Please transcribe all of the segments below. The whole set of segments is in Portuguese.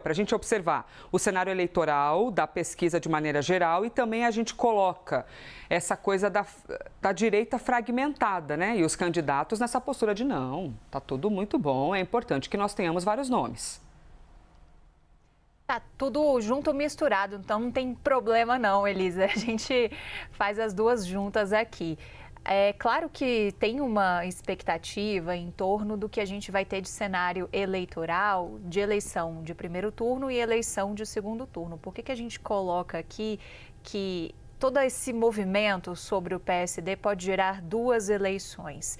Para a gente observar o cenário eleitoral da pesquisa de maneira geral e também a gente coloca essa coisa da direita fragmentada, né? E os candidatos nessa postura de não, tá tudo muito bom, é importante que nós tenhamos vários nomes. Tá tudo junto, misturado, então não tem problema não, Elisa. A gente faz as duas juntas aqui. É claro que tem uma expectativa em torno do que a gente vai ter de cenário eleitoral, de eleição de primeiro turno e eleição de segundo turno. Por que a gente coloca aqui que todo esse movimento sobre o PSD pode gerar duas eleições?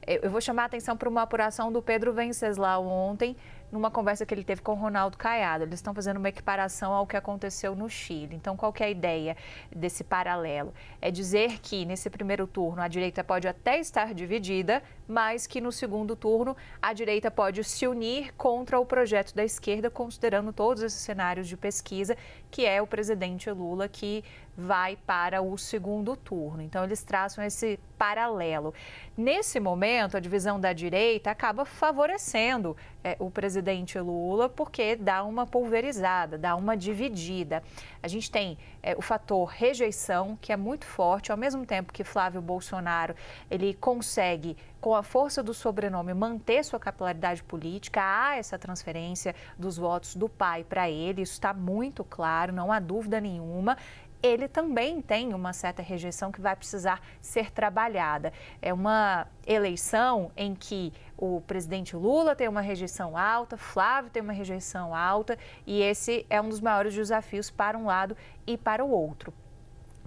Eu vou chamar a atenção para uma apuração do Pedro Venceslau ontem, numa conversa que ele teve com o Ronaldo Caiado. Eles estão fazendo uma equiparação ao que aconteceu no Chile. Então, qual que é a ideia desse paralelo? É dizer que nesse primeiro turno a direita pode até estar dividida, mas que no segundo turno a direita pode se unir contra o projeto da esquerda, considerando todos esses cenários de pesquisa, que é o presidente Lula que vai para o segundo turno. Então, eles traçam esse paralelo. Nesse momento, a divisão da direita acaba favorecendo o presidente Lula, porque dá uma pulverizada, dá uma dividida. A gente tem o fator rejeição, que é muito forte, ao mesmo tempo que Flávio Bolsonaro ele consegue, com a força do sobrenome, manter sua capilaridade política. Há essa transferência dos votos do pai para ele, isso está muito claro, não há dúvida nenhuma. Ele também tem uma certa rejeição que vai precisar ser trabalhada. É uma eleição em que o presidente Lula tem uma rejeição alta, Flávio tem uma rejeição alta, e esse é um dos maiores desafios para um lado e para o outro.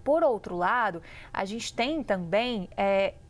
Por outro lado, a gente tem também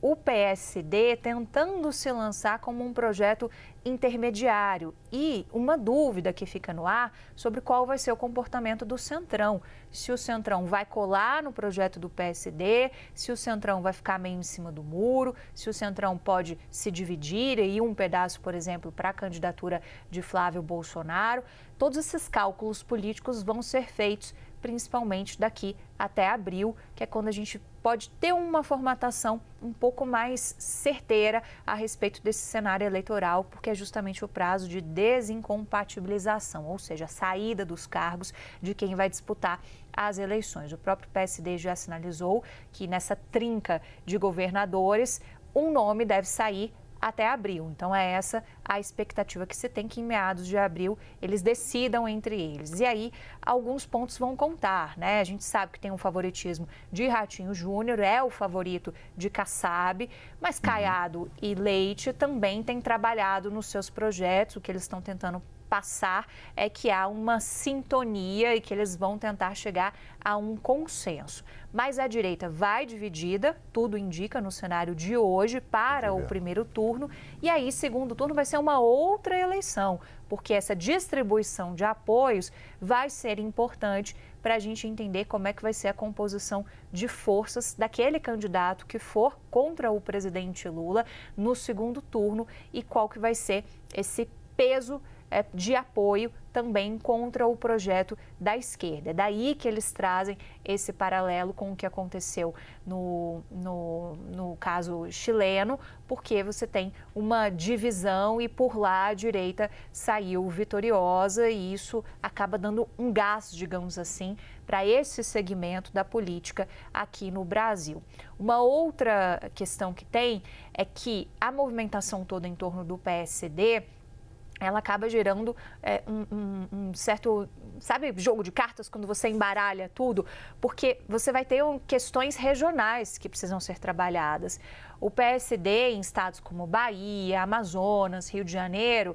o PSD tentando se lançar como um projeto intermediário e uma dúvida que fica no ar sobre qual vai ser o comportamento do Centrão. Se o Centrão vai colar no projeto do PSD, se o Centrão vai ficar meio em cima do muro, se o Centrão pode se dividir e ir um pedaço, por exemplo, para a candidatura de Flávio Bolsonaro. Todos esses cálculos políticos vão ser feitos principalmente daqui até abril, que é quando a gente pode ter uma formatação um pouco mais certeira a respeito desse cenário eleitoral, porque é justamente o prazo de desincompatibilização, ou seja, a saída dos cargos de quem vai disputar as eleições. O próprio PSD já sinalizou que nessa trinca de governadores, um nome deve sair até abril. Então, é essa a expectativa que se tem, que em meados de abril eles decidam entre eles. E aí, alguns pontos vão contar, né? A gente sabe que tem um favoritismo de Ratinho Júnior, é o favorito de Kassab, mas Caiado e Leite também têm trabalhado nos seus projetos. O que eles estão tentando passar é que há uma sintonia e que eles vão tentar chegar a um consenso. Mas a direita vai dividida, tudo indica no cenário de hoje, para o primeiro turno. E aí, segundo turno, vai ser uma outra eleição, porque essa distribuição de apoios vai ser importante para a gente entender como é que vai ser a composição de forças daquele candidato que for contra o presidente Lula no segundo turno e qual que vai ser esse peso de apoio também contra o projeto da esquerda. É daí que eles trazem esse paralelo com o que aconteceu no caso chileno, porque você tem uma divisão e por lá a direita saiu vitoriosa e isso acaba dando um gás, digamos assim, para esse segmento da política aqui no Brasil. Uma outra questão que tem é que a movimentação toda em torno do PSD ela acaba gerando um certo, sabe, jogo de cartas quando você embaralha tudo, porque você vai ter questões regionais que precisam ser trabalhadas. O PSD em estados como Bahia, Amazonas, Rio de Janeiro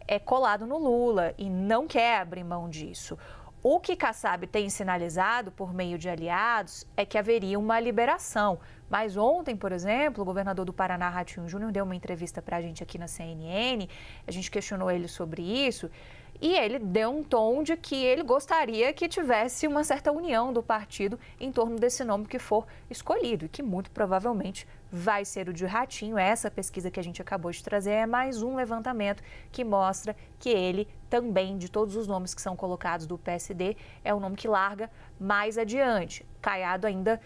é colado no Lula e não quer abrir mão disso. O que Kassab tem sinalizado por meio de aliados é que haveria uma liberação. Mas ontem, por exemplo, o governador do Paraná, Ratinho Júnior, deu uma entrevista para a gente aqui na CNN, a gente questionou ele sobre isso, e ele deu um tom de que ele gostaria que tivesse uma certa união do partido em torno desse nome que for escolhido, e que muito provavelmente vai ser o de Ratinho. Essa pesquisa que a gente acabou de trazer é mais um levantamento que mostra que ele também, de todos os nomes que são colocados do PSD, é o nome que larga mais adiante. Caiado ainda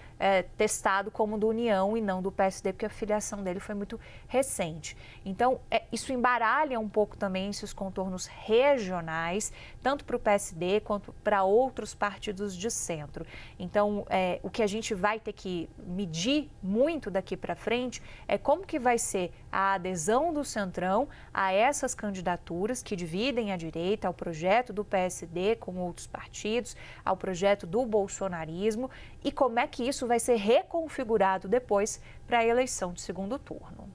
testado como do União e não do PSD, porque a filiação dele foi muito recente. Então, isso embaralha um pouco também esses contornos regionais, tanto para o PSD quanto para outros partidos de centro. Então, o que a gente vai ter que medir muito daqui para frente é como que vai ser a adesão do Centrão a essas candidaturas que dividem a direita, ao projeto do PSD com outros partidos, ao projeto do bolsonarismo, e como é que isso vai ser reconfigurado depois para a eleição de segundo turno.